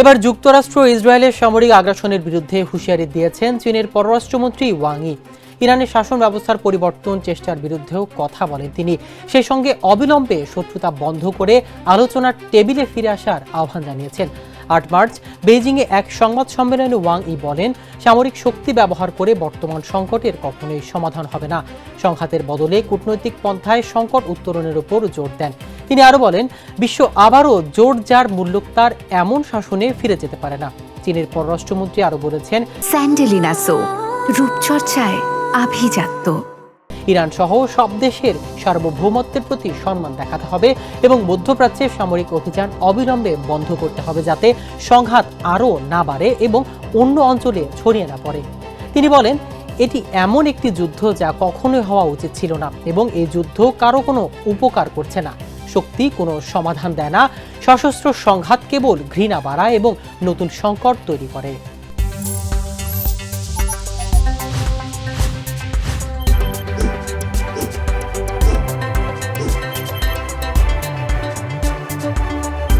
এবার যুক্তরাষ্ট্র ইসরায়েলের সামরিক আগ্রাসনের বিরুদ্ধে হুঁশিয়ারি দিয়েছেন চীনের পররাষ্ট্রমন্ত্রী ওয়াং ই। ইরানের শাসন ব্যবস্থার পরিবর্তন চেষ্টার বিরুদ্ধেও কথা বলেন তিনি। সেই সঙ্গে অবিলম্বে শত্রুতা বন্ধ করে আলোচনার টেবিলে ফিরে আসার আহ্বান জানিয়েছেন। ৮ মার্চ বেইজিংয়ে এক সংবাদ সম্মেলনে ওয়াং ই বলেন, সামরিক শক্তি ব্যবহার করে বর্তমান সংকটের কখনোই সমাধান হবে না। সংঘাতের বদলে কূটনৈতিক পন্থায় সংকট উত্তরণের উপর জোর দেন। তিনি আরও বলেন, বিশ্ব আবারও জোর যার মূল্যোক্তার এমন শাসনে ফিরে যেতে পারে না। চীনের পররাষ্ট্রমন্ত্রী আরও বলেছেন, স্যান্ডেলিনা সো রূপচর্চায় আভিজাত্য। ইরান সহ সব দেশের সার্বভৌমত্বের প্রতি সম্মান দেখাতে হবে এবং মধ্যপ্রাচ্যে সামরিক অভিযান অবিলম্বে বন্ধ করতে হবে, যাতে সংঘাত আরও না বাড়ে এবং অন্য অঞ্চলে ছড়িয়ে না পড়ে। তিনি বলেন, এটি এমন একটি যুদ্ধ যা কখনোই হওয়া উচিত ছিল না এবং এই যুদ্ধ কারো কোনো উপকার করছে না। শক্তি কোনো সমাধান দেয় না। সশস্ত্র সংঘাত কেবল ঘৃণা বাড়ায় এবং নতুন সংকট তৈরি করে।